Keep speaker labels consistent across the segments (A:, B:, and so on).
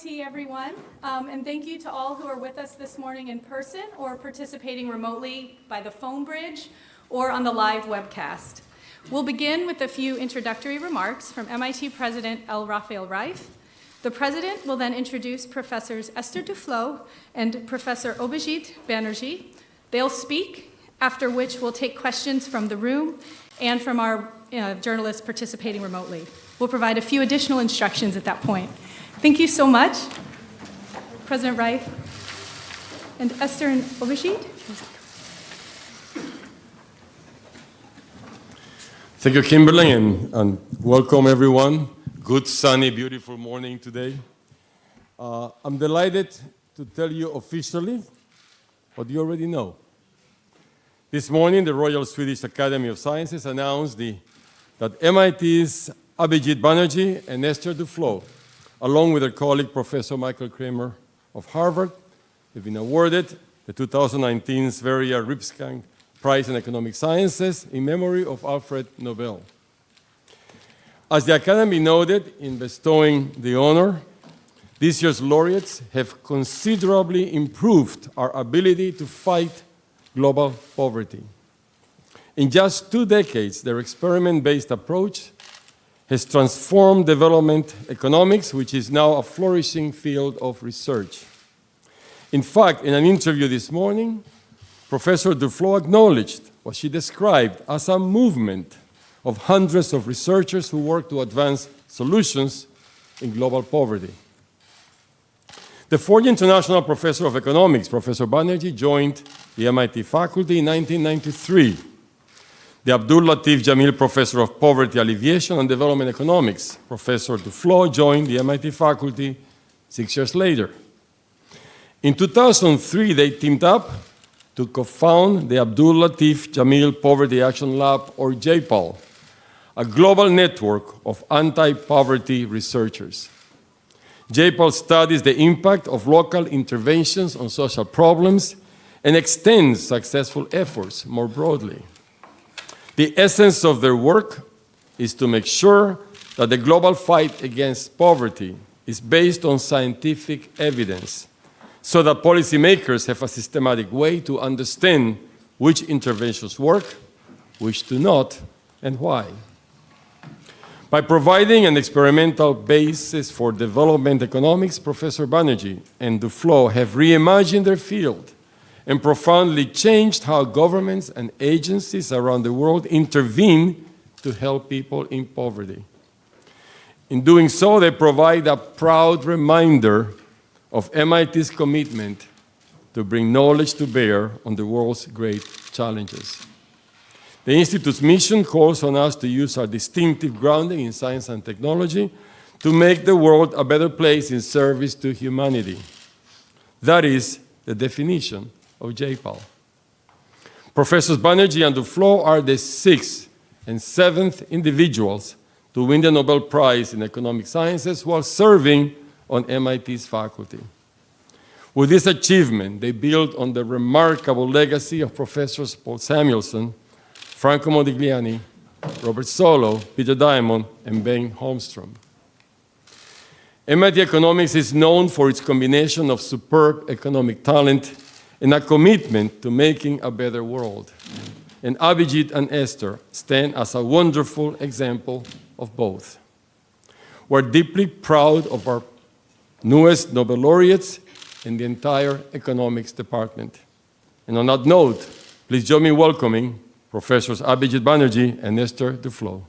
A: MIT, everyone, and thank you to all who are with us this morning in person or participating remotely by the phone bridge or on the live webcast. We'll begin with a few introductory remarks from MIT President L. Raphael Reif. The President will then introduce Professors Esther Duflo and Professor Abhijit Banerjee. They'll speak, after which we'll take questions from the room and from our journalists participating remotely. We'll provide a few additional instructions at that point. Thank you so much, President Reif and Esther and Abhijit.
B: Thank you, Kimberly, and welcome everyone. Good, sunny, beautiful morning today. I'm delighted to tell you officially what you already know. This morning, the Royal Swedish Academy of Sciences announced that MIT's Abhijit Banerjee and Esther Duflo, along with their colleague, Professor Michael Kremer of Harvard, have been awarded the 2019 Sverrir Ripsang Prize in Economic Sciences in memory of Alfred Nobel. As the Academy noted in bestowing the honor, this year's laureates have considerably improved our ability to fight global poverty. In just 2 decades, their experiment-based approach has transformed development economics, which is now a flourishing field of research. In fact, in an interview this morning, Professor Duflo acknowledged what she described as a movement of hundreds of researchers who work to advance solutions in global poverty. The fourth international professor of economics, Professor Banerjee, joined the MIT faculty in 1993. The Abdul Latif Jameel Professor of Poverty Alleviation and Development Economics, Professor Duflo, joined the MIT faculty 6 years later. In 2003, they teamed up to co-found the Abdul Latif Jameel Poverty Action Lab, or JPAL, a global network of anti-poverty researchers. JPAL studies the impact of local interventions on social problems and extends successful efforts more broadly. The essence of their work is to make sure that the global fight against poverty is based on scientific evidence, so that policymakers have a systematic way to understand which interventions work, which do not, and why. By providing an experimental basis for development economics, Professor Banerjee and Duflo have reimagined their field and profoundly changed how governments and agencies around the world intervene to help people in poverty. In doing so, they provide a proud reminder of MIT's commitment to bring knowledge to bear on the world's great challenges. The Institute's mission calls on us to use our distinctive grounding in science and technology to make the world a better place in service to humanity. That is the definition of JPAL. Professors Banerjee and Duflo are the 6th and 7th individuals to win the Nobel Prize in Economic Sciences while serving on MIT's faculty. With this achievement, they build on the remarkable legacy of Professors Paul Samuelson, Franco Modigliani, Robert Solow, Peter Diamond, and Ben Holmstrom. MIT Economics is known for its combination of superb economic talent and a commitment to making a better world. And Abhijit and Esther stand as a wonderful example of both. We're deeply proud of our newest Nobel laureates and the entire economics department. And on that note, please join me in welcoming Professors Abhijit Banerjee and Esther Duflo.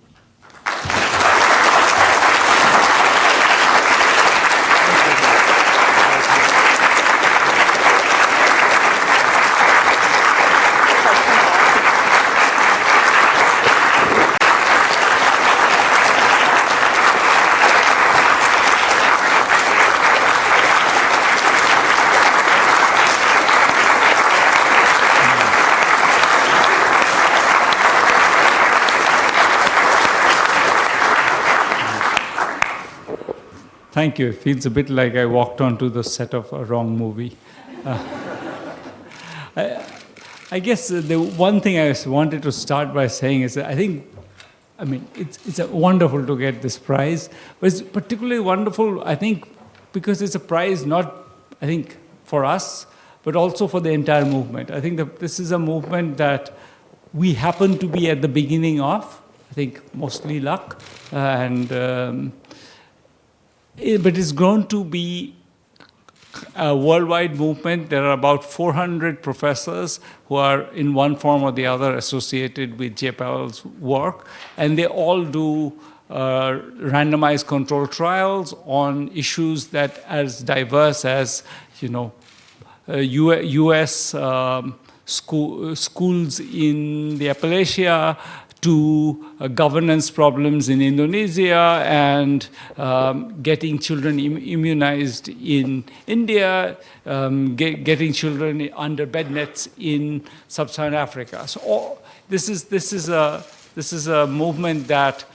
C: Thank you. It feels a bit like I walked onto the set of a wrong movie. I guess the one thing I wanted to start by saying is that it's wonderful to get this prize, but it's particularly wonderful, I think, because it's a prize not, I think, for us, but also for the entire movement. I think that this is a movement that we happen to be at the beginning of. I think mostly luck, but it's grown to be a worldwide movement. There are about 400 professors who are in one form or the other associated with J-PAL's work, and they all do randomized control trials on issues that as diverse as, U.S. Schools in the Appalachia, to governance problems in Indonesia, and getting children immunized in India, getting children under bed nets in sub-Saharan Africa. So this is a movement that,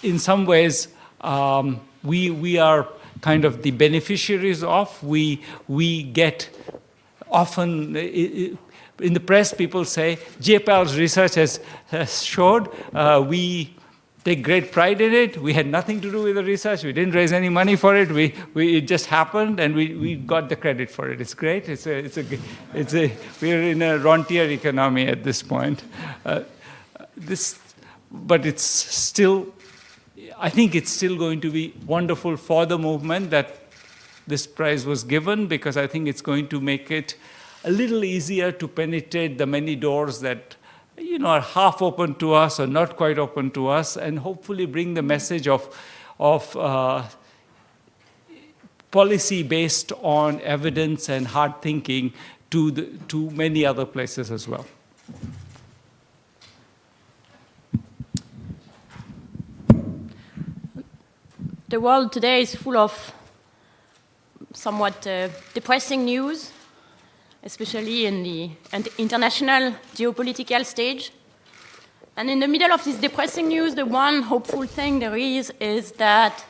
C: in some ways, we are kind of the beneficiaries of. We get often. In the press, people say, J-PAL's research has showed, we take great pride in it. We had nothing to do with the research. We didn't raise any money for it. It just happened, and we got the credit for it. It's great. We're in a rentier economy at this point. But it's still, I think it's still going to be wonderful for the movement that this prize was given, because I think it's going to make it a little easier to penetrate the many doors that are half open to us or not quite open to us, and hopefully bring the message of policy based on evidence and hard thinking to many other places as well.
D: The world today is full of somewhat depressing news, especially in the international geopolitical stage. And in the middle of this depressing news, the one hopeful thing there is that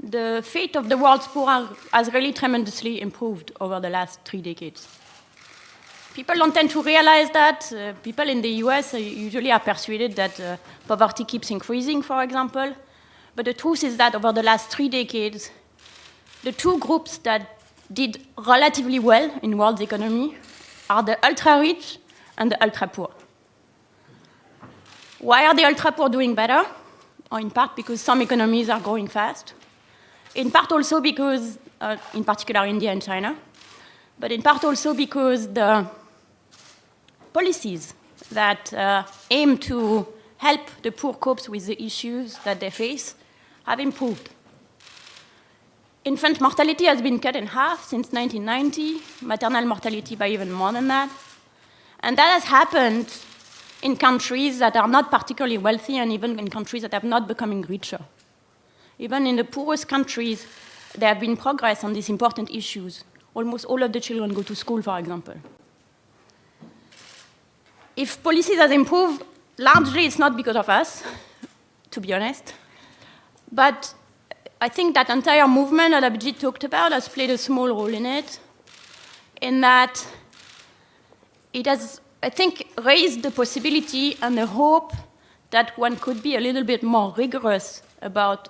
D: the fate of the world's poor has really tremendously improved over the last 3 decades. People don't tend to realize that. People in the US usually are persuaded that poverty keeps increasing, for example. But the truth is that over the last 3 decades, the two groups that did relatively well in world's economy are the ultra-rich and the ultra-poor. Why are the ultra-poor doing better? Or in part because some economies are growing fast. In part also because, in particular India and China, but in part also because the policies that aim to help the poor cope with the issues that they face have improved. Infant mortality has been cut in half since 1990, maternal mortality by even more than that. And that has happened in countries that are not particularly wealthy, and even in countries that have not becoming richer. Even in the poorest countries, there have been progress on these important issues. Almost all of the children go to school, for example. If policies have improved, largely it's not because of us, to be honest. But I think that entire movement that Abhijit talked about has played a small role in it, in that it has, I think, raised the possibility and the hope that one could be a little bit more rigorous about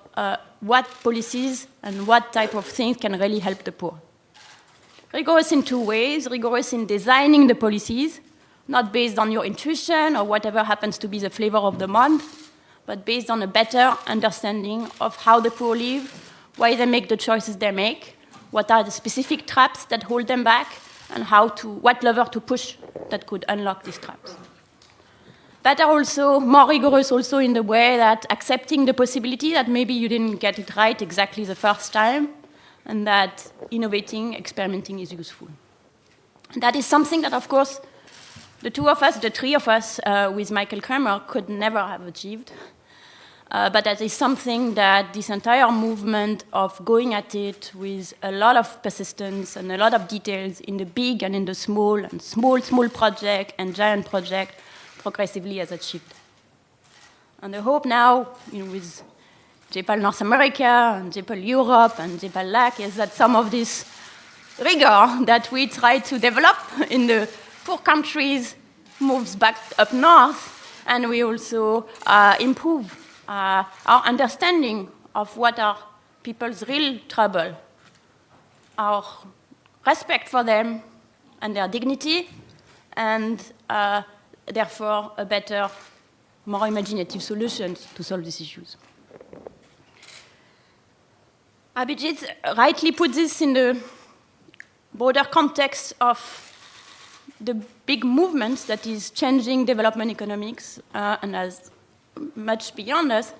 D: what policies and what type of things can really help the poor. Rigorous in two ways: rigorous in designing the policies, not based on your intuition or whatever happens to be the flavor of the month, but based on a better understanding of how the poor live, why they make the choices they make, what are the specific traps that hold them back, and what lever to push that could unlock these traps. Better also, more rigorous also in the way that accepting the possibility that maybe you didn't get it right exactly the first time, and that innovating, experimenting is useful. And that is something that, of course, the three of us with Michael Kremer could never have achieved. But that is something that this entire movement of going at it with a lot of persistence and a lot of details in the big and in the small, and small project and giant project progressively has achieved. And the hope now, with J-PAL North America and J-PAL Europe and J-PAL LAC, is that some of this rigor that we try to develop in the poor countries moves back up north, and we also improve our understanding of what are people's real trouble, our respect for them and their dignity, and therefore a better, more imaginative solution to solve these issues. Abhijit rightly put this in the broader context of the big movement that is changing development economics and as much beyond us.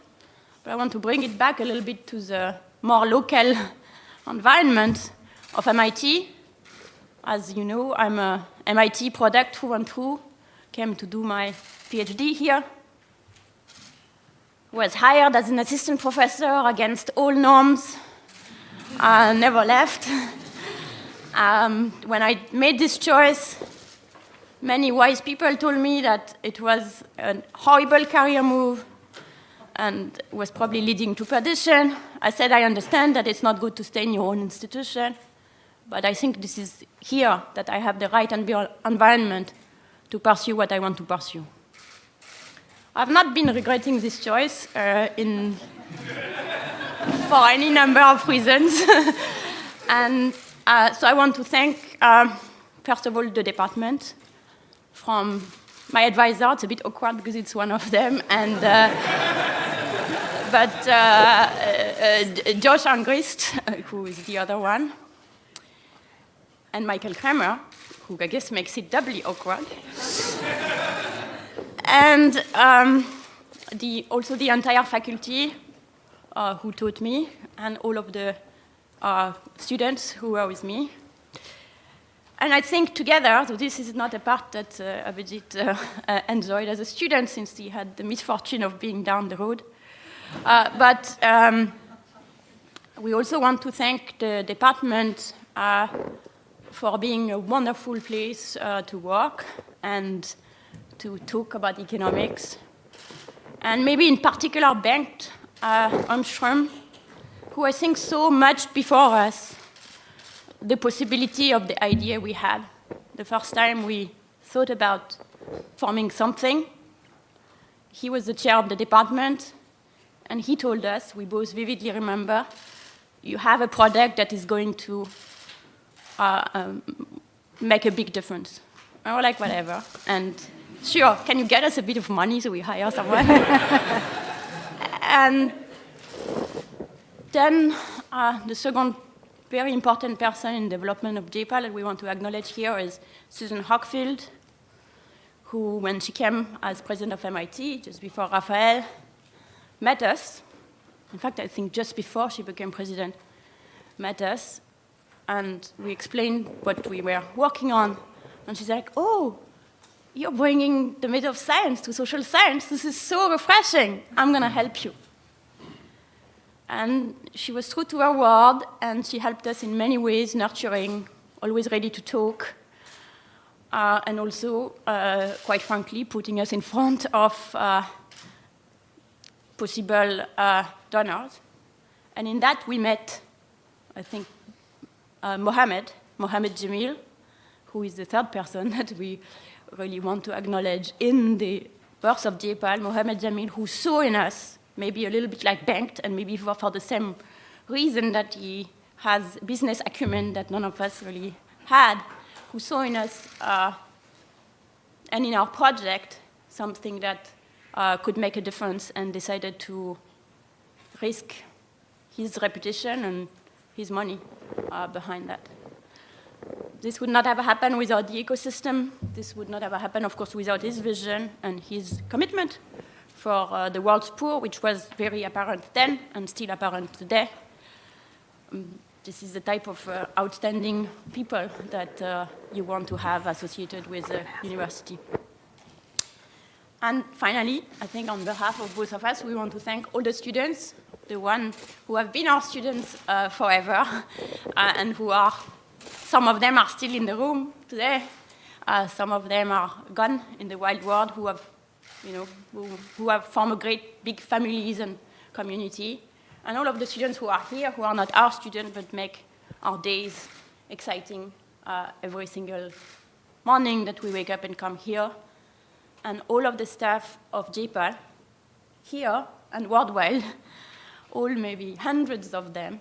D: But I want to bring it back a little bit to the more local environment of MIT. As you know, I'm a MIT product through and through, came to do my PhD here, was hired as an assistant professor against all norms, never left. When I made this choice, many wise people told me that it was a horrible career move and was probably leading to perdition. I said, I understand that it's not good to stay in your own institution, but I think this is here that I have the right environment to pursue what I want to pursue. I've not been regretting this choice for any number of reasons. And so I want to thank, first of all, the department, from my advisor. It's a bit awkward because it's one of them, and but Josh Angrist, who is the other one, and Michael Kramer, who I guess makes it doubly awkward, and also the entire faculty who taught me, and all of the students who were with me. And I think together, so this is not a part that Abhijit enjoyed as a student, since he had the misfortune of being down the road. But we also want to thank the department for being a wonderful place to work and to talk about economics. And maybe in particular Bengt Holmström, who I think saw much before us the possibility of the idea we had. The first time we thought about forming something, he was the chair of the department, and he told us, we both vividly remember, you have a project that is going to make a big difference. I was like, whatever. And sure, can you get us a bit of money so we hire someone? And then the second very important person in development of JPAL that we want to acknowledge here is Susan Hockfield, who, when she came as president of MIT, just before Raphael, met us. In fact, I think just before she became president, met us, and we explained what we were working on. And she's like, oh, you're bringing the method of science to social science. This is so refreshing. I'm going to help you. And she was true to her word, and she helped us in many ways, nurturing, always ready to talk, and also, quite frankly, putting us in front of possible donors. And in that, we met, I think, Mohammed Jamil, who is the third person that we really want to acknowledge in the birth of JPAL, Mohammed Jamil, who saw in us, maybe a little bit like Bengt, and maybe for the same reason that he has business acumen that none of us really had, who saw in us and in our project something that could make a difference, and decided to risk his reputation and his money behind that. This would not have happened without the ecosystem. This would not have happened, of course, without his vision and his commitment for the world's poor, which was very apparent then and still apparent today. This is the type of outstanding people that you want to have associated with a university. And finally, I think on behalf of both of us, we want to thank all the students, the ones who have been our students forever, and who are, some of them are still in the room today, some of them are gone in the wild world, who have, who have formed a great big families and community, and all of the students who are here, who are not our students, but make our days exciting every single morning that we wake up and come here, and all of the staff of JPAL here and worldwide, all maybe hundreds of them,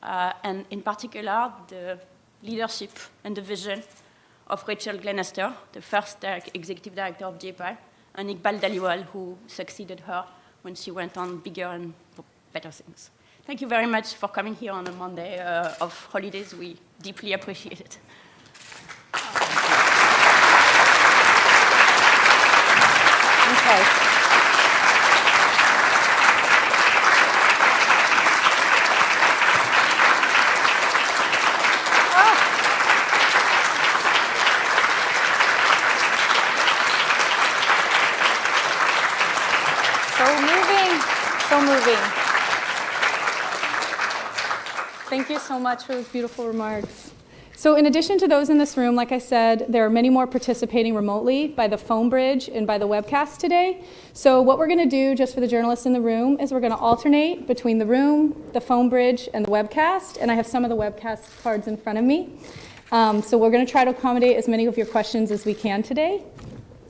D: and in particular the leadership and the vision of Rachel Glenister, the first executive director of JPAL, and Iqbal Dhaliwal, who succeeded her when she went on bigger and better things. Thank you very much for coming here on a Monday of holidays. We deeply appreciate it.
A: Okay. So moving. Thank you so much for those beautiful remarks. So in addition to those in this room, like I said, there are many more participating remotely by the phone bridge and by the webcast today. So what we're going to do, just for the journalists in the room, is we're going to alternate between the room, the phone bridge, and the webcast. And I have some of the webcast cards in front of me. So we're going to try to accommodate as many of your questions as we can today.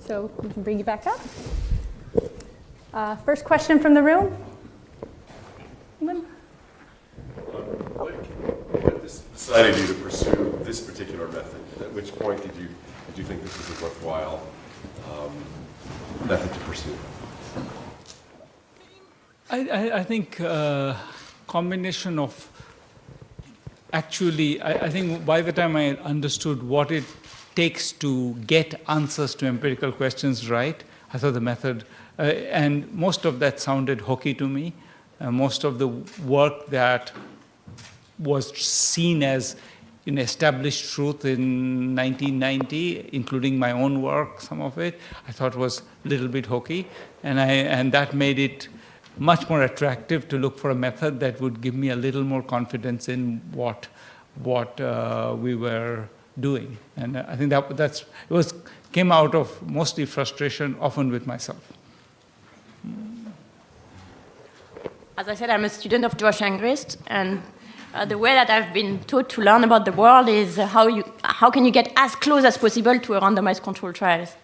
A: So we can bring you back up. First question from the room.
E: What decided you to pursue this particular method? At which point did you think this was a worthwhile method to pursue?
C: I think combination of actually, I think by the time I understood what it takes to get answers to empirical questions right, I thought the method, and most of that sounded hokey to me. Most of the work that was seen as an established truth in 1990, including my own work, some of it, I thought was a little bit hokey. And that made it much more attractive to look for a method that would give me a little more confidence in what we were doing. And I think came out of mostly frustration, often with myself.
D: As I said, I'm a student of Josh Angrist, and the way that I've been taught to learn about the world is how can you get as close as possible to a randomized controlled trials.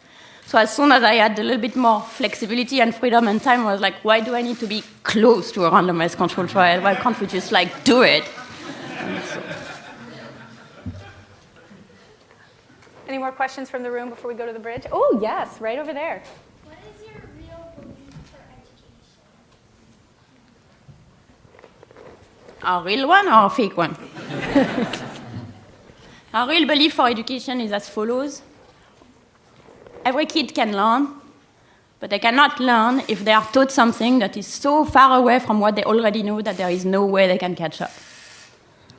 D: So as soon as I had a little bit more flexibility and freedom and time, I was like, why do I need to be close to a randomized controlled trial? Why can't we just do it?
A: Any more questions from the room before we go to the bridge? Oh, yes, right over there.
F: What is your real belief for education?
D: A real one or a fake one? Our real belief for education is as follows. Every kid can learn, but they cannot learn if they are taught something that is so far away from what they already know that there is no way they can catch up.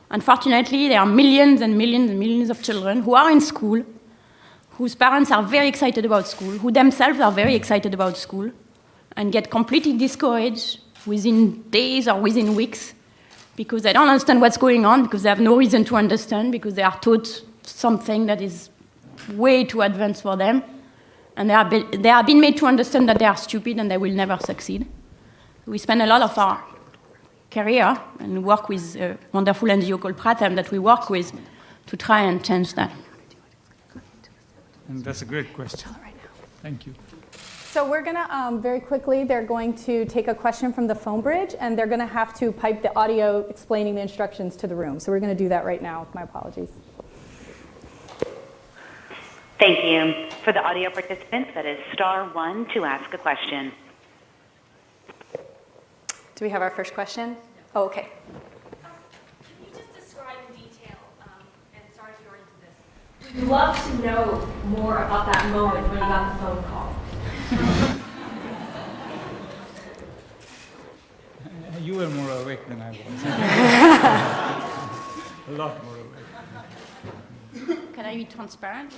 D: Unfortunately, there are millions and millions and millions of children who are in school, whose parents are very excited about school, who themselves are very excited about school, and get completely discouraged within days or within weeks because they don't understand what's going on, because they have no reason to understand, because they are taught something that is way too advanced for them, and they are being made to understand that they are stupid and they will never succeed. We spend a lot of our career and work with a wonderful NGO called Pratham that we work with to try and change that.
C: And that's a great question. Thank you.
A: So we're going to, very quickly, they're going to take a question from the phone bridge, and they're going to have to pipe the audio explaining the instructions to the room. So we're going to do that right now. My apologies.
G: Thank you. For the audio participants, that is *1 to ask a question.
A: Do we have our first question? Oh, okay.
F: Can you just describe in detail, and sorry if you're into this, we'd love to know more about that moment when you got the phone call.
C: You were more awake than I was. A lot more awake.
D: Can I be transparent?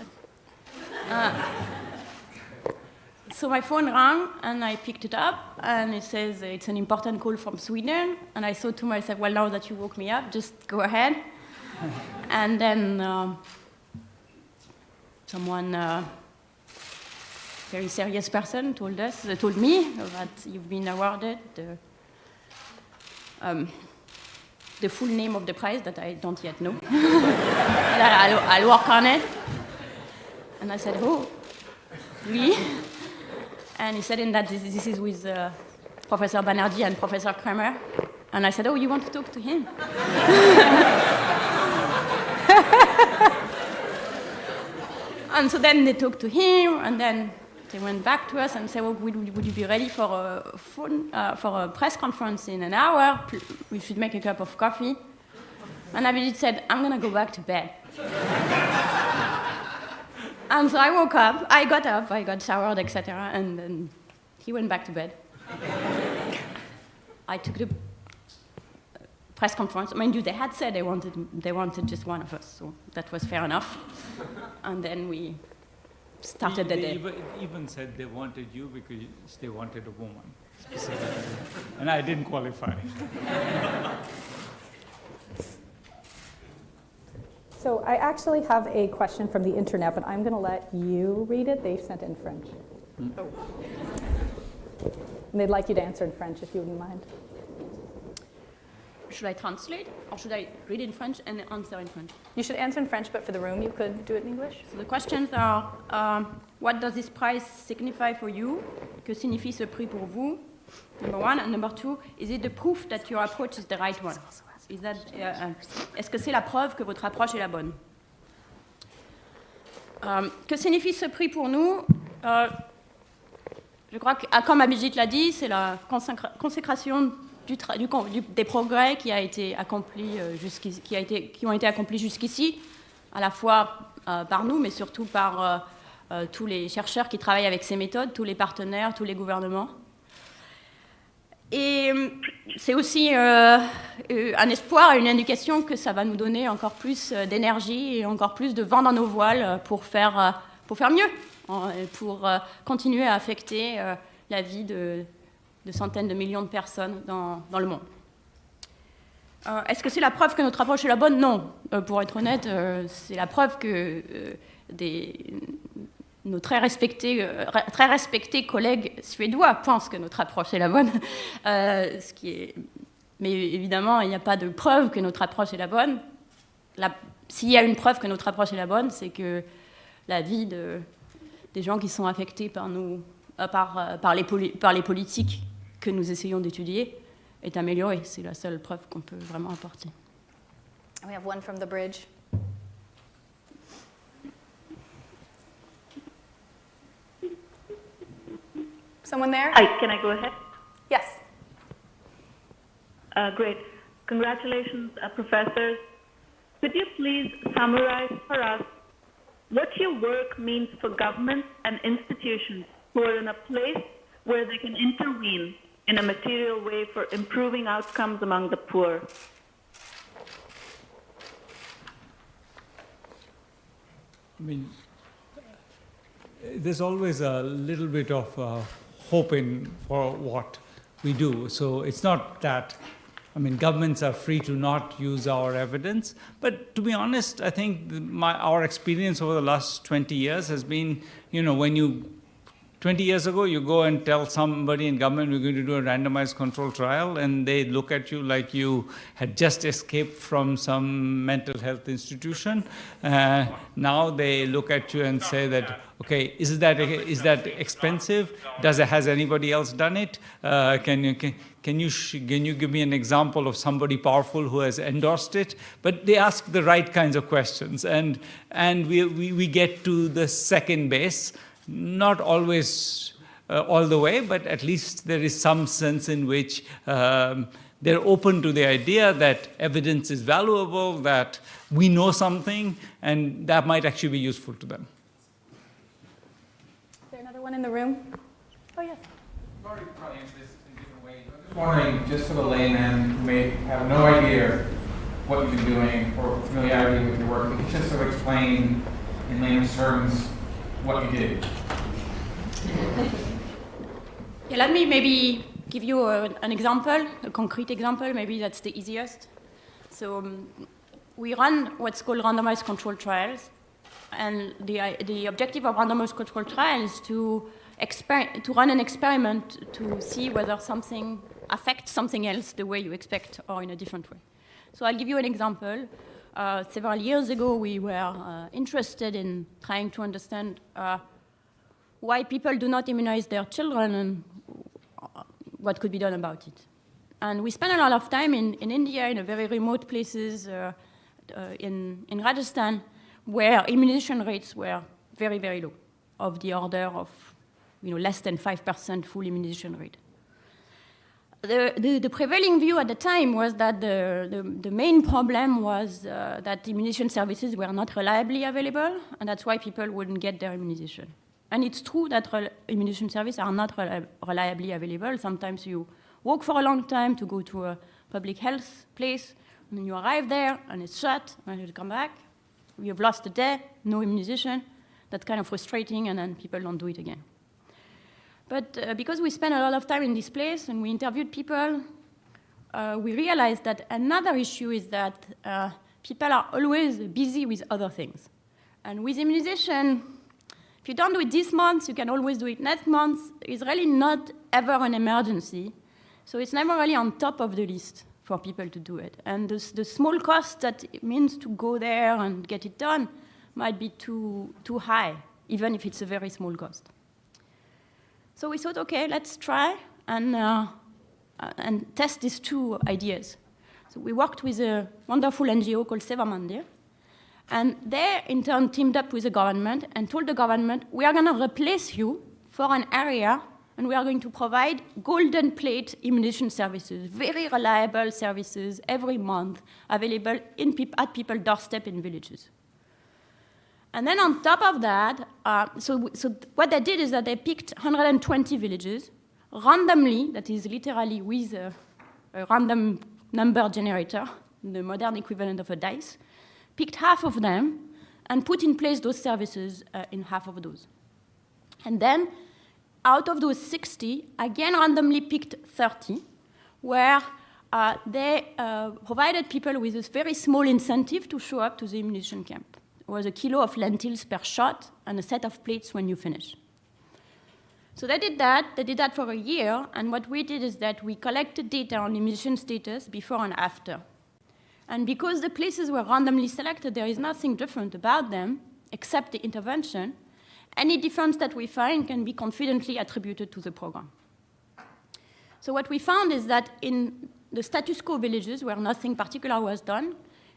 D: So my phone rang, and I picked it up, and it says it's an important call from Sweden. And I thought to myself, well, now that you woke me up, just go ahead. And then someone, very serious person, told me that you've been awarded the full name of the prize that I don't yet know. I'll work on it. And I said, oh, really? And he said that this is with Professor Banerjee and Professor Kramer. And I said, oh, you want to talk to him? And so then they talked to him, and then they went back to us and said, well, would you be ready for a press conference in an hour? We should make a cup of coffee. And Abhijit said, I'm going to go back to bed. And so I woke up, I got showered, etc., and then he went back to bed. I took the press conference. Mind you, they had said they wanted just one of us, so that was fair enough. And then we started the day.
C: They even said they wanted you because they wanted a woman, specifically. And I didn't qualify.
A: So I actually have a question from the internet, but I'm going to let you read it. They sent in French.
D: Oh.
A: And they'd like you to answer in French, if you wouldn't mind.
D: Should I translate, or should I read in French and answer in French?
A: You should answer in French, but for the room, you could do it in English.
D: So the questions are, what does this prize signify for you? Que signifie ce prix pour vous? Number one. And number two, is it the proof that your approach is the right one? Is that, est-ce que c'est la preuve que votre approche est la bonne? Que signifie ce prix pour nous? Je crois que, comme Abhijit l'a dit, c'est la consécration des progrès qui ont été accomplis jusqu'ici, à la fois par nous, mais surtout par tous les chercheurs qui travaillent avec ces méthodes, tous les partenaires, tous les gouvernements. Et c'est aussi un espoir et une indication que ça va nous donner encore plus d'énergie et encore plus de vent dans nos voiles pour faire mieux, pour continuer à affecter la vie de centaines de millions de personnes dans le monde. Est-ce que c'est la preuve que notre approche est la bonne? Non. Pour être honnête, c'est la preuve que nos très respectés collègues suédois pensent que notre approche est la bonne. Mais évidemment, il n'y a pas de preuve que notre approche est la bonne. S'il y a une preuve que notre approche est la bonne, c'est que la vie des gens qui sont affectés par les politiques que nous essayons d'étudier est améliorée. C'est la seule preuve qu'on peut vraiment apporter.
A: We have one from the bridge. Someone there?
H: Hi, can I go ahead?
A: Yes.
H: Great. Congratulations, professors. Could you please summarize for us what your work means for governments and institutions who are in a place where they can intervene in a material way for improving outcomes among the poor?
C: I mean, there's always a little bit of hope for what we do. So it's not that, governments are free to not use our evidence. But to be honest, I think our experience over the last 20 years has been, 20 years ago, you go and tell somebody in government we're going to do a randomized control trial, and they look at you like you had just escaped from some mental health institution. Now they look at you and say that, okay, is that expensive? Has anybody else done it? Can you give me an example of somebody powerful who has endorsed it? But they ask the right kinds of questions, and we get to the second base. Not always all the way, but at least there is some sense in which they're open to the idea that evidence is valuable, that we know something, and that might actually be useful to them.
A: Is there another one in the room? Oh, yes.
I: Sorry to probably answer this in different ways. I'm just wondering, just for the layman who may have no idea what you've been doing or familiarity with your work, could you just sort of explain in layman's terms what you did?
D: Yeah, let me maybe give you an example, a concrete example. Maybe that's the easiest. So we run what's called randomized control trials. And the objective of randomized control trials is to run an experiment to see whether something affects something else the way you expect or in a different way. So I'll give you an example. Several years ago, we were interested in trying to understand why people do not immunize their children and what could be done about it. And we spent a lot of time in India, in very remote places, in Rajasthan, where immunization rates were very, very low, of the order of less than 5% full immunization rate. The prevailing view at the time was that the main problem was that immunization services were not reliably available, and that's why people wouldn't get their immunization. And it's true that immunization services are not reliably available. Sometimes you walk for a long time to go to a public health place, and then you arrive there, and it's shut, and you come back. You've lost a day, no immunization. That's kind of frustrating, and then people don't do it again. But because we spent a lot of time in this place, and we interviewed people, we realized that another issue is that people are always busy with other things. And with immunization, if you don't do it this month, you can always do it next month. It's really not ever an emergency. So it's never really on top of the list for people to do it. And the small cost that it means to go there and get it done might be too high, even if it's a very small cost. So we thought, okay, let's try and test these two ideas. So we worked with a wonderful NGO called Seva Mandir. And they, in turn, teamed up with the government and told the government, we are going to replace you for an area, and we are going to provide golden plate immunization services, very reliable services every month, available at people's doorstep in villages. And then on top of that, so what they did is that they picked 120 villages randomly, that is literally with a random number generator, the modern equivalent of a dice, picked half of them and put in place those services in half of those. And then out of those 60, again randomly picked 30, where they provided people with this very small incentive to show up to the immunization camp. It was a kilo of lentils per shot and a set of plates when you finish. So they did that for a year, and what we did is that we collected data on immunization status before and after. And because the places were randomly selected, there is nothing different about them except the intervention. Any difference that we find can be confidently attributed to the program. So what we found is that in the status quo villages where nothing particular was done,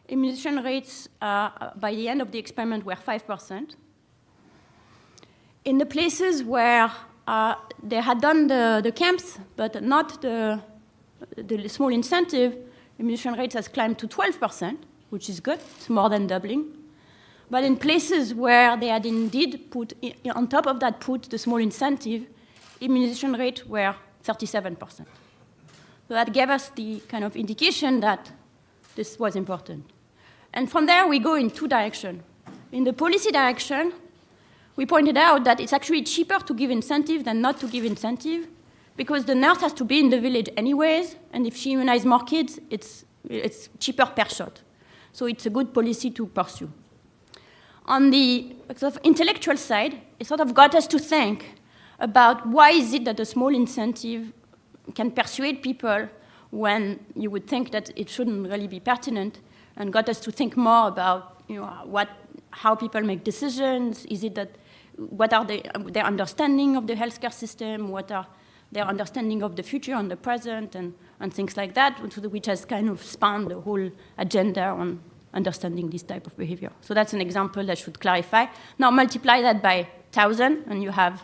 D: immunization rates by the end of the experiment were 5%. In the places where they had done the camps, but not the small incentive, immunization rates has climbed to 12%, which is good. It's more than doubling. But in places where they had indeed put, on top of that, put the small incentive, immunization rates were 37%. So that gave us the kind of indication that this was important. And from there, we go in two directions. In the policy direction, we pointed out that it's actually cheaper to give incentive than not to give incentive, because the nurse has to be in the village anyways, and if she immunizes more kids, it's cheaper per shot. So it's a good policy to pursue. On the sort of intellectual side, it sort of got us to think about why is it that a small incentive can persuade people when you would think that it shouldn't really be pertinent, and got us to think more about how people make decisions. Is it that what are their understanding of the healthcare system? What are their understanding of the future and the present, and things like that, which has kind of spanned the whole agenda on understanding this type of behavior. So that's an example that should clarify. Now multiply that by 1,000, and you have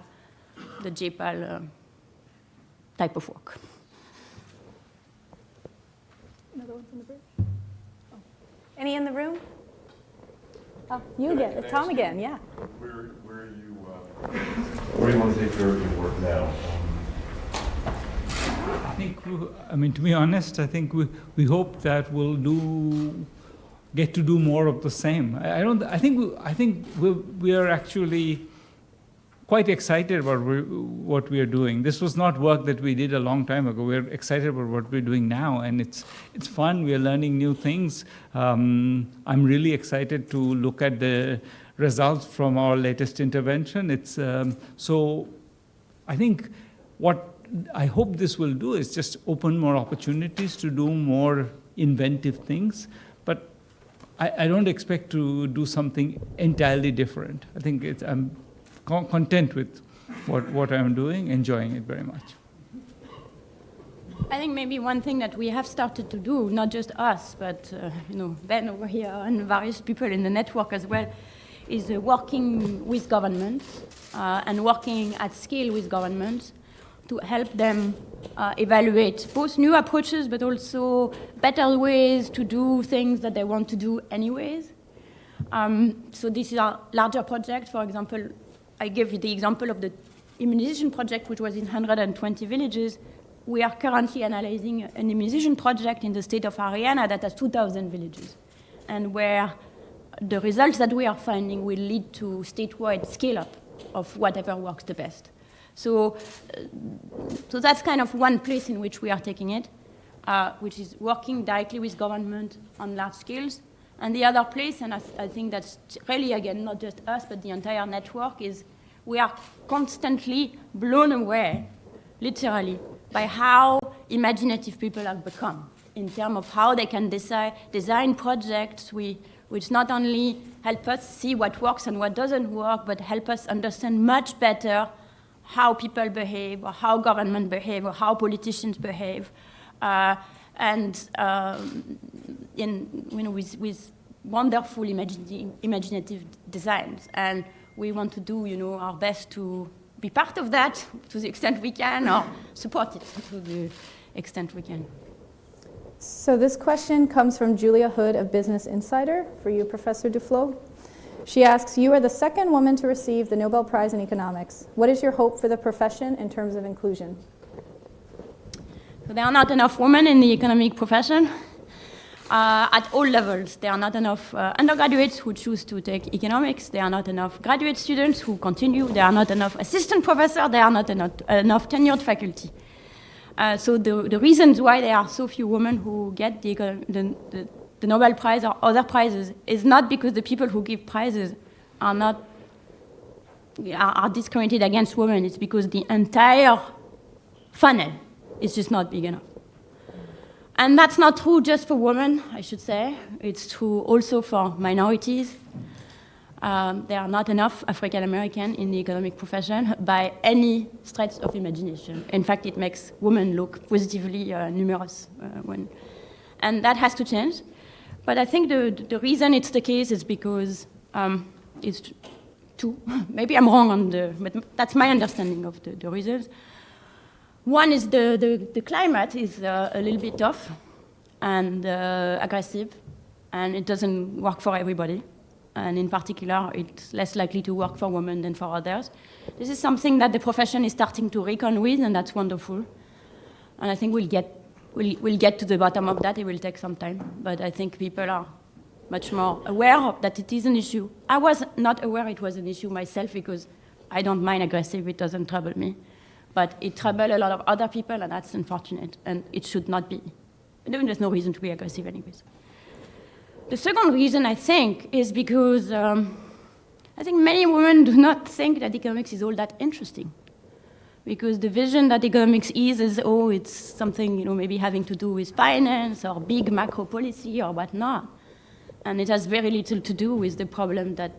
D: the JPAL type of work.
A: Another one from the bridge? Oh. Any in the room? Oh, you again. It's Tom again, yeah.
E: Where do you want to take your work now?
C: I think, to be honest, I think we hope that we'll get to do more of the same. I think we are actually quite excited about what we are doing. This was not work that we did a long time ago. We're excited about what we're doing now, and it's fun. We are learning new things. I'm really excited to look at the results from our latest intervention. So I think what I hope this will do is just open more opportunities to do more inventive things. But I don't expect to do something entirely different. I think I'm content with what I'm doing, enjoying it very much.
D: I think maybe one thing that we have started to do, not just us, but Ben over here and various people in the network as well, is working with governments and working at scale with governments to help them evaluate both new approaches but also better ways to do things that they want to do anyways. So this is a larger project. For example, I gave you the example of the immunization project, which was in 120 villages. We are currently analyzing an immunization project in the state of Haryana that has 2,000 villages, and where the results that we are finding will lead to statewide scale-up of whatever works the best. So that's kind of one place in which we are taking it, which is working directly with government on large scales. And the other place, and I think that's really, again, not just us, but the entire network, is we are constantly blown away, literally, by how imaginative people have become in terms of how they can design projects which not only help us see what works and what doesn't work, but help us understand much better how people behave, or how government behave, or how politicians behave, with wonderful imaginative designs. And we want to do, our best to be part of that to the extent we can, or support it to the extent we can.
A: So this question comes from Julia Hood of Business Insider for you, Professor Duflo. She asks, you are the second woman to receive the Nobel Prize in Economics. What is your hope for the profession in terms of inclusion?
D: So there are not enough women in the economic profession at all levels. There are not enough undergraduates who choose to take economics. There are not enough graduate students who continue. There are not enough assistant professors. There are not enough tenured faculty. So the reasons why there are so few women who get the Nobel Prize or other prizes is not because the people who give prizes are discriminated against women. It's because the entire funnel is just not big enough. And that's not true just for women, I should say. It's true also for minorities. There are not enough African American in the economic profession by any stretch of imagination. In fact, it makes women look positively numerous. And that has to change. But I think the reason it's the case is because it's two. Maybe I'm wrong but that's my understanding of the reasons. One is the climate is a little bit tough and aggressive, and it doesn't work for everybody. And in particular, it's less likely to work for women than for others. This is something that the profession is starting to reckon with, and that's wonderful. And I think we'll get to the bottom of that. It will take some time, but I think people are much more aware that it is an issue. I was not aware it was an issue myself because I don't mind aggressive, it doesn't trouble me. But it troubles a lot of other people, and that's unfortunate, and it should not be. There's no reason to be aggressive anyways. The second reason, I think, is because I think many women do not think that economics is all that interesting. Because the vision that economics is it's something, maybe having to do with finance or big macro policy or whatnot. And it has very little to do with the problem that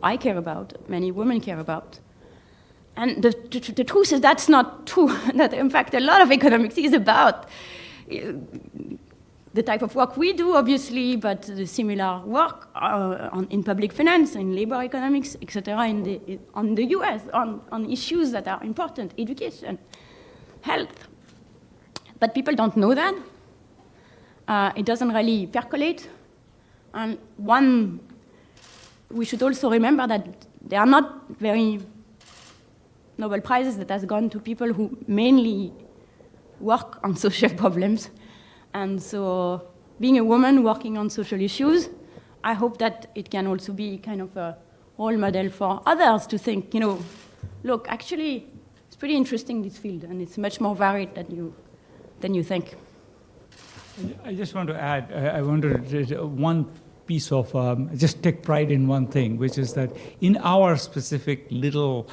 D: I care about, many women care about. And the truth is that's not true. That, in fact, a lot of economics is about the type of work we do, obviously, but the similar work in public finance, in labor economics, etc., on the US, on issues that are important, education, health. But people don't know that. It doesn't really percolate. And we should also remember that there are not very Nobel Prizes that has gone to people who mainly work on social problems. And so being a woman working on social issues, I hope that it can also be kind of a role model for others to think, look, actually, it's pretty interesting, this field, and it's much more varied than you think.
C: I just want to add, I want to one piece of, just take pride in one thing, which is that in our specific little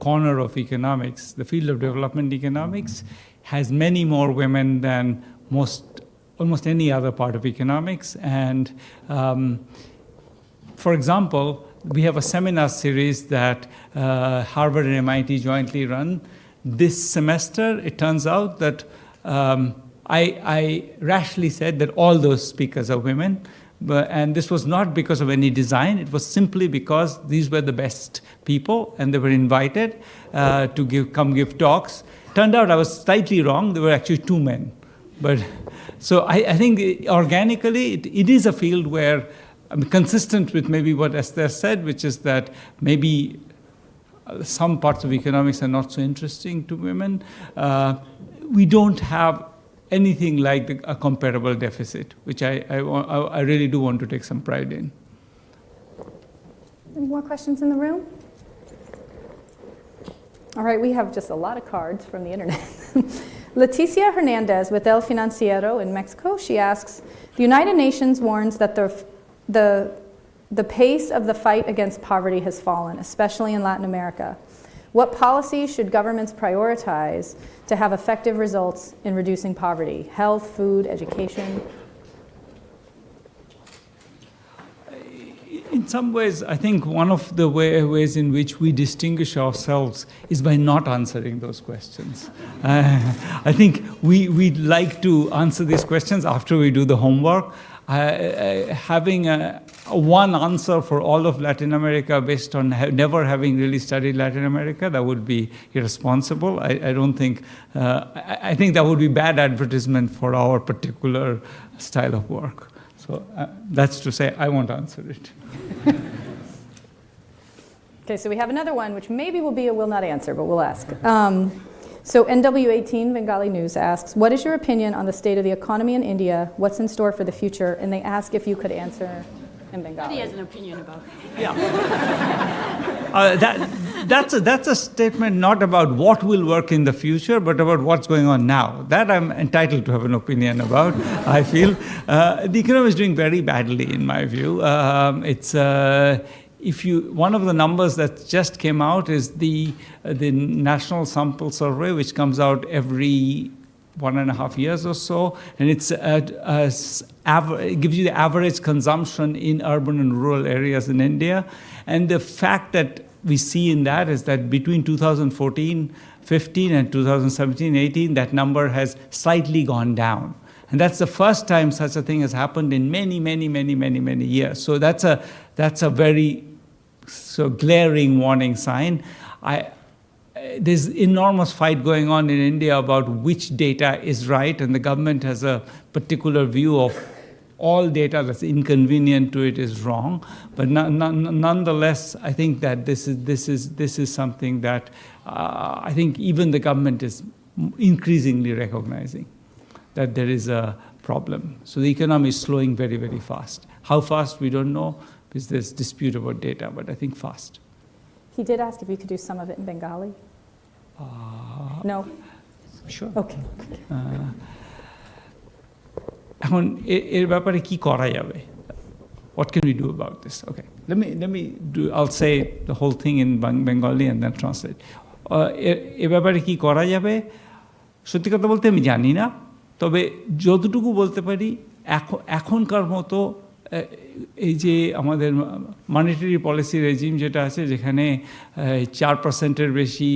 C: corner of economics, the field of development economics has many more women than almost any other part of economics. And for example, we have a seminar series that Harvard and MIT jointly run. This semester, it turns out that I rashly said that all those speakers are women, and this was not because of any design. It was simply because these were the best people, and they were invited to come give talks. Turned out I was slightly wrong. There were actually 2 men. But so I think organically it is a field where I'm consistent with maybe what Esther said, which is that maybe some parts of economics are not so interesting to women. We don't have anything like a comparable deficit, which I really do want to take some pride in.
A: Any more questions in the room? All right, we have just a lot of cards from the internet. Leticia Hernandez with El Financiero in Mexico, she asks, the United Nations warns that the pace of the fight against poverty has fallen, especially in Latin America. What policies should governments prioritize to have effective results in reducing poverty? Health, food, education?
C: In some ways, I think one of the ways in which we distinguish ourselves is by not answering those questions. I think we like to answer these questions after we do the homework. Having one answer for all of Latin America based on never having really studied Latin America, that would be irresponsible. I don't think, I think that would be bad advertisement for our particular style of work. So that's to say, I won't answer it.
A: Okay, so we have another one, which maybe will be a will not answer, but we'll ask. So NW18 Bengali News asks, what is your opinion on the state of the economy in India? What's in store for the future? And they ask if you could answer in Bengali.
D: He has an opinion about it.
C: Yeah. That's a statement not about what will work in the future, but about what's going on now. That I'm entitled to have an opinion about, I feel. The economy is doing very badly, in my view. One of the numbers that just came out is the National Sample Survey, which comes out every 1.5 years or so, and it gives you the average consumption in urban and rural areas in India. And the fact that we see in that is that between 2014-15 and 2017-18, that number has slightly gone down. And that's the first time such a thing has happened in many, many, many, many, many years. So that's a very glaring warning sign. There's enormous fight going on in India about which data is right, and the government has a particular view of all data that's inconvenient to it is wrong. But nonetheless, I think that this is something that I think even the government is increasingly recognizing that there is a problem. So the economy is slowing very, very fast. How fast, we don't know, because there's dispute about data, but I think fast.
A: He did ask if you could do some of it in Bengali. No?
C: Sure.
A: Okay.
C: এখন এর ব্যাপারে কি করা যাবে? What can we do about this? Okay, let me do. I'll say the whole thing in Bengali and then translate. এর ব্যাপারে কি করা যাবে? সত্যি কথা বলতে আমি জানি না, তবে যতটুকু বলতে পারি এখনকার মতো এই যে আমাদের মনিটারি পলিসি রেজিম যেটা আছে, যেখানে 4%-এর বেশি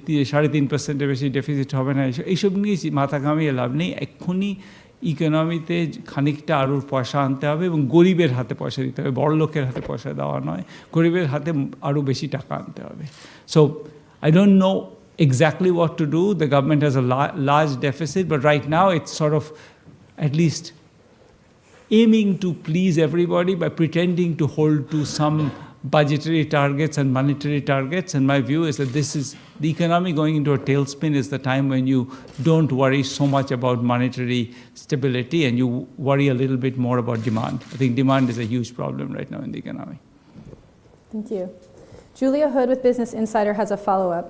C: 3.5%-এর বেশি ডেফিসিট হবে না, এইসব নিয়ে মাথা ঘামিয়ে লাভ নেই। এক্ষুনি ইকোনমিতে খানিকটা আরও পয়সা আনতে হবে এবং গরিবের হাতে পয়সা দিতে হবে, বড় লোকের হাতে পয়সা দেওয়া নয়, গরিবের হাতে আরও বেশি টাকা আনতে হবে। So I don't know exactly what to do. The government has a large deficit, but right now it's sort of at least aiming to please everybody by pretending to hold to some budgetary targets and monetary targets. And my view is that this is the economy going into a tailspin is the time when you don't worry so much about monetary stability and you worry a little bit more about demand. I think demand is a huge problem right now in the economy.
A: Thank you. Julia Hood with Business Insider has a follow-up.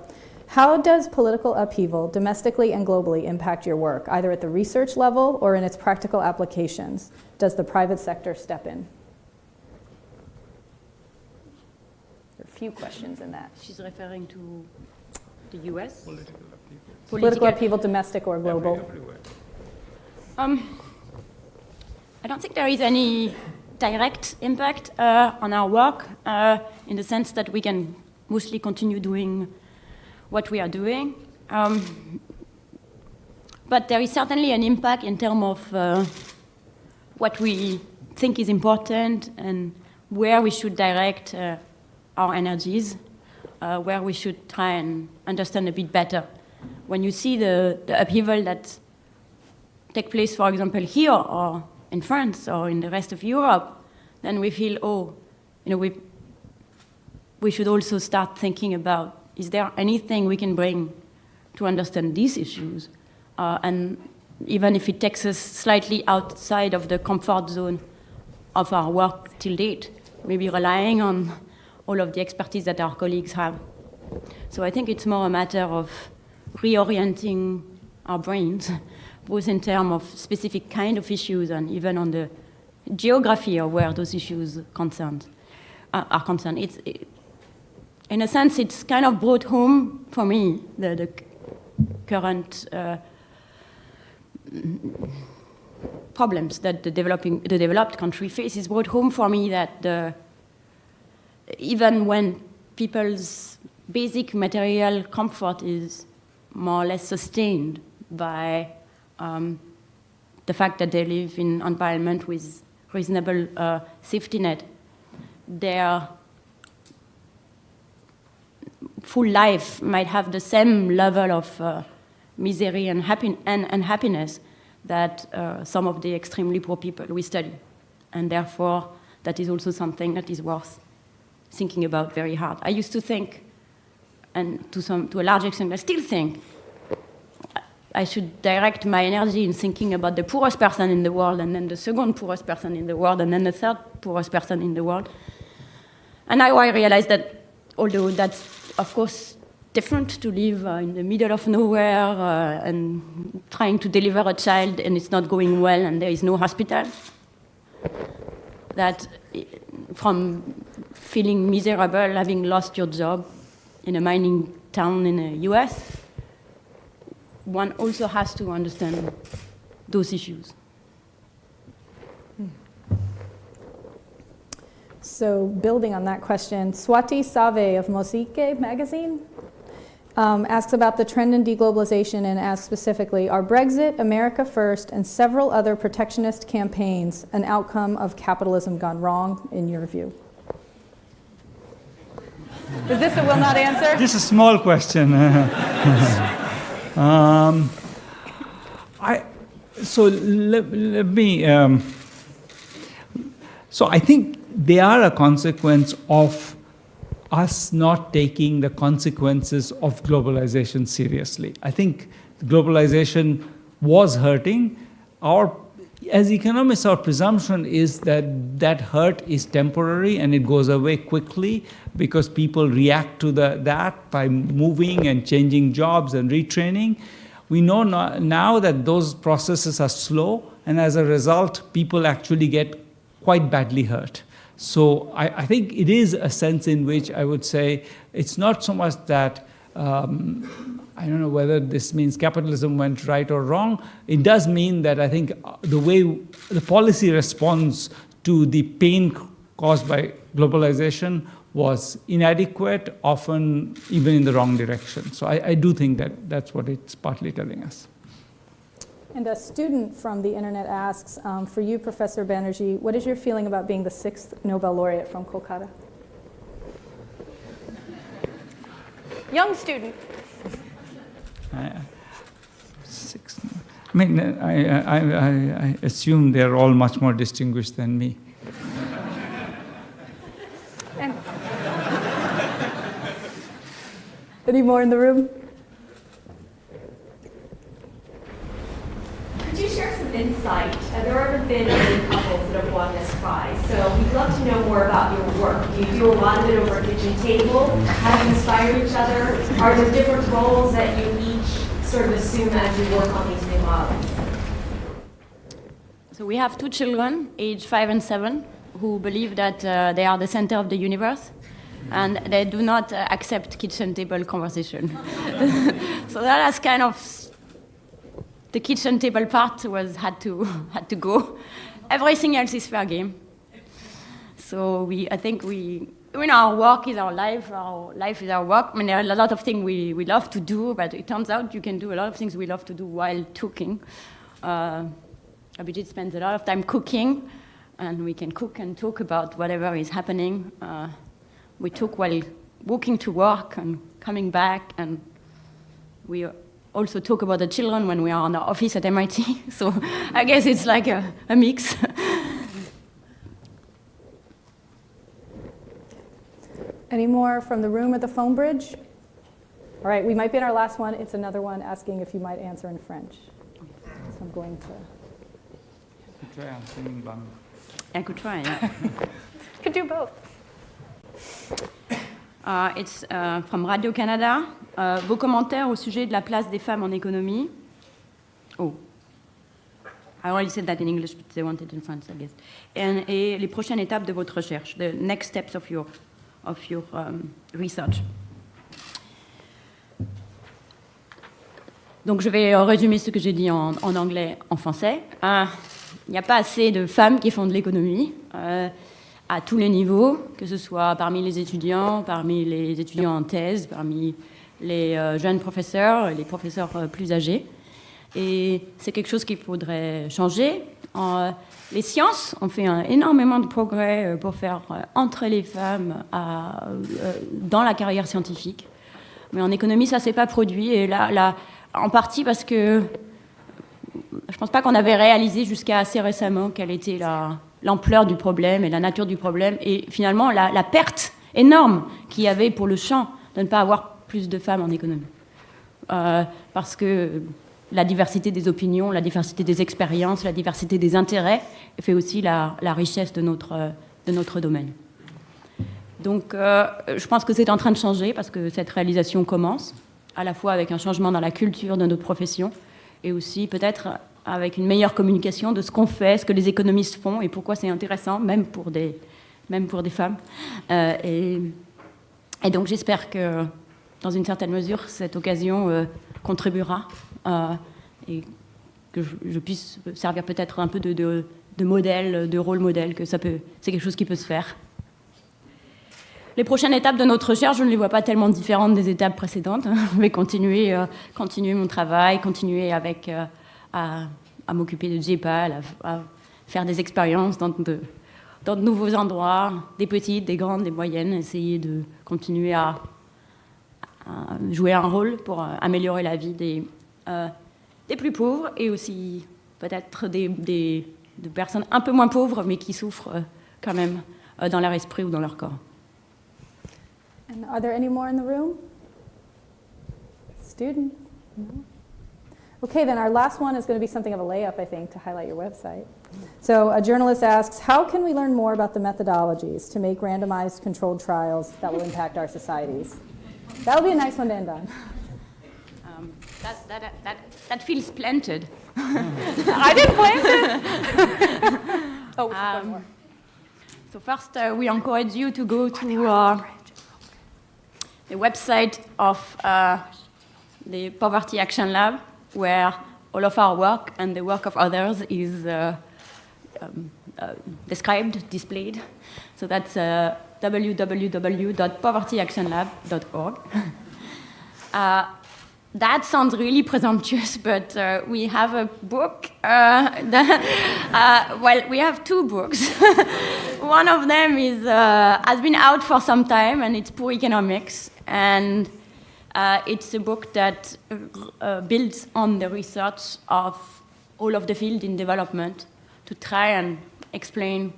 A: How does political upheaval domestically and globally impact your work, either at the research level or in its practical applications? Does the private sector step in? There are a few questions in that.
D: She's referring to the US?
A: Political upheaval, domestic or global?
C: Everywhere.
D: I don't think there is any direct impact on our work in the sense that we can mostly continue doing what we are doing. But there is certainly an impact in terms of what we think is important and where we should direct our energies, where we should try and understand a bit better. When you see the upheaval that take place, for example, here or in France or in the rest of Europe, then we feel, we should also start thinking about, is there anything we can bring to understand these issues? And even if it takes us slightly outside of the comfort zone of our work till date, maybe relying on all of the expertise that our colleagues have. So I think it's more a matter of reorienting our brains, both in terms of specific kind of issues and even on the geography of where those issues are concerned. In a sense, it's kind of brought home for me the current problems that the developed country faces. Brought home for me that even when people's basic material comfort is more or less sustained by the fact that they live in an environment with reasonable safety net, their full life might have the same level of misery and happiness that some of the extremely poor people we study. And therefore, that is also something that is worth thinking about very hard. I used to think, and to a large extent I still think, I should direct my energy in thinking about the poorest person in the world, and then the second poorest person in the world, and then the third poorest person in the world. And now I realize that although that's, of course, different to live in the middle of nowhere and trying to deliver a child and it's not going well and there is no hospital, that from feeling miserable, having lost your job in a mining town in the US, one also has to understand those issues.
A: So building on that question, Swati Save of Mosike magazine asks about the trend in deglobalization and asks specifically, are Brexit, America First, and several other protectionist campaigns an outcome of capitalism gone wrong, in your view? Is this a will not answer?
C: Just a small question. So I think they are a consequence of us not taking the consequences of globalization seriously. I think globalization was hurting. As economists, our presumption is that that hurt is temporary and it goes away quickly because people react to that by moving and changing jobs and retraining. We know now that those processes are slow, and as a result, people actually get quite badly hurt. So I think it is a sense in which I would say it's not so much that, I don't know whether this means capitalism went right or wrong. It does mean that I think the way the policy response to the pain caused by globalization was inadequate, often even in the wrong direction. So I do think that that's what it's partly telling us.
A: And a student from the internet asks, for you, Professor Banerjee, what is your feeling about being the 6th Nobel laureate from Kolkata? Young student.
C: I assume they're all much more distinguished than me.
A: And any more in the room?
F: Could you share some insight? There haven't been many couples that have won this prize, so we'd love to know more about your work. Do you do a lot of it over a kitchen table? How do you inspire each other? Are there different roles that you each sort of assume as you work on these new models?
D: So we have 2 children, aged 5 and 7, who believe that they are the center of the universe, and they do not accept kitchen table conversation. So that has kind of, the kitchen table part had to go. Everything else is fair game. So I think we our work is our life is our work. I mean, there are a lot of things we love to do, but it turns out you can do a lot of things we love to do while talking. Abhijit spends a lot of time cooking, and we can cook and talk about whatever is happening. We talk while walking to work and coming back, and we also talk about the children when we are in our office at MIT. So I guess it's like a mix.
A: Any more from the room at the phone bridge? All right, we might be in our last one. It's another one asking if you might answer in French. So I'm going to...
C: Try answering in Bangla.
D: I could try, yeah.
A: Could do both.
D: It's from Radio-Canada. Vos commentaires au sujet de la place des femmes en économie. Oh. I already said that in English, but they wanted it in French, I guess. Et les prochaines étapes de votre recherche, the next steps of your research. Donc je vais résumer ce que j'ai dit en anglais, en français. Il n'y a pas assez de femmes qui font de l'économie à tous les niveaux, que ce soit parmi les étudiants en thèse, parmi les jeunes professeurs, les professeurs plus âgés. Et c'est quelque chose qu'il faudrait changer. Les sciences ont fait énormément de progrès pour faire entrer les femmes dans la carrière scientifique. Mais en économie, ça ne s'est pas produit. Et là, en partie parce que je ne pense pas qu'on avait réalisé jusqu'à assez récemment quelle était l'ampleur du problème et la nature du problème. Et finalement, la perte énorme qu'il y avait pour le champ de ne pas avoir plus de femmes en économie. Parce que la diversité des opinions, la diversité des expériences, la diversité des intérêts fait aussi la richesse de notre domaine. Donc, je pense que c'est en train de changer parce que cette réalisation commence, à la fois avec un changement dans la culture de notre profession et aussi peut-être avec une meilleure communication de ce qu'on fait, ce que les économistes font et pourquoi c'est intéressant, même pour des femmes. Et donc, j'espère que, dans une certaine mesure, cette occasion contribuera et que je puisse servir peut-être un peu de modèle, de rôle modèle, que c'est quelque chose qui peut se faire. Les prochaines étapes de notre recherche, je ne les vois pas tellement différentes des étapes précédentes. Je vais continuer mon travail, continuer à m'occuper de JPAL, à faire des expériences dans de nouveaux endroits, des petites, des grandes, des moyennes, essayer de continuer à jouer un rôle pour améliorer la vie des plus pauvres et aussi peut-être de personnes un peu moins pauvres mais qui souffrent quand même dans leur esprit ou dans leur corps.
A: And are there any more in the room? Student? No? Okay, then our last one is going to be something of a layup, I think, to highlight your website. So a journalist asks, how can we learn more about the methodologies to make randomized controlled trials that will impact our societies? That would be a nice one to end on.
D: That feels planted.
A: I didn't plant it. Oh, one more.
D: So first, we encourage you to go to the website of the Poverty Action Lab, where all of our work and the work of others is described, displayed. So that's www.povertyactionlab.org. That sounds really presumptuous, but we have a book. Well, we have two books. One of them has been out for some time, and it's Poor Economics. And it's a book that builds on the research of all of the field in development to try and explain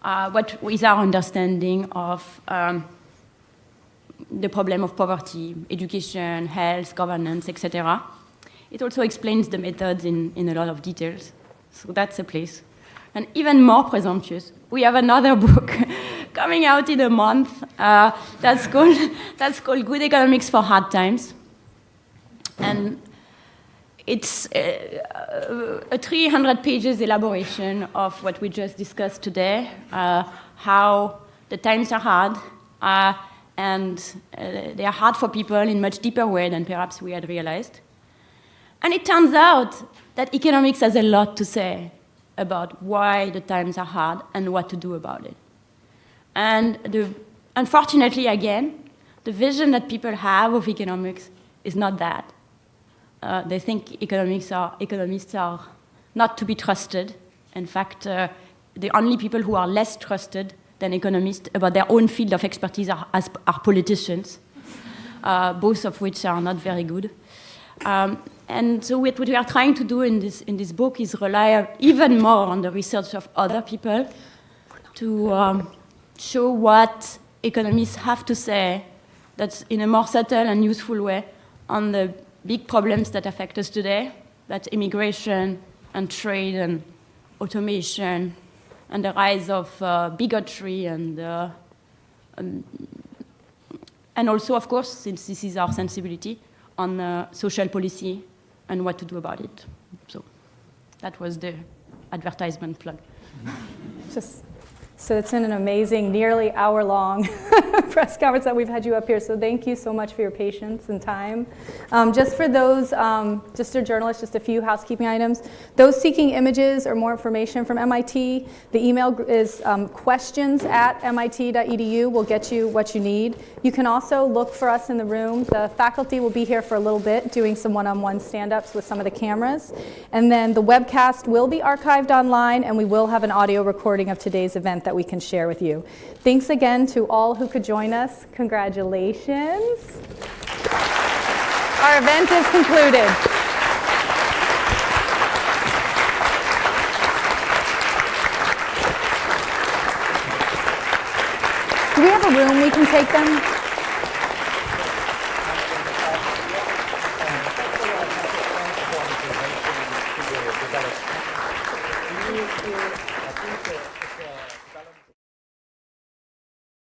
D: what is our understanding of the problem of poverty, education, health, governance, etc. It also explains the methods in a lot of details. So that's a place. And even more presumptuous, we have another book coming out in a month that's called Good Economics for Hard Times. And it's a 300 pages elaboration of what we just discussed today, how the times are hard, and they are hard for people in much deeper way than perhaps we had realized. And it turns out that economics has a lot to say about why the times are hard and what to do about it. And the unfortunately, again, the vision that people have of economics is not that. They think economists are not to be trusted. In fact, the only people who are less trusted than economists about their own field of expertise are politicians, both of which are not very good. And so what we are trying to do in this book is rely even more on the research of other people to show what economists have to say that's in a more subtle and useful way on the big problems that affect us today, that's immigration and trade and automation and the rise of bigotry and also, of course, since this is our sensibility, on social policy and what to do about it. So that was the advertisement plug.
A: So it's been an amazing, nearly hour-long press conference that we've had you up here. So thank you so much for your patience and time. Just for those, just a journalist, just a few housekeeping items. Those seeking images or more information from MIT, the email is questions@mit.edu. We'll get you what you need. You can also look for us in the room. The faculty will be here for a little bit doing some one-on-one stand-ups with some of the cameras. And then the webcast will be archived online, and we will have an audio recording of today's event that we can share with you. Thanks again to all who could join us. Congratulations. Our event is concluded. Do we have a room we can take them?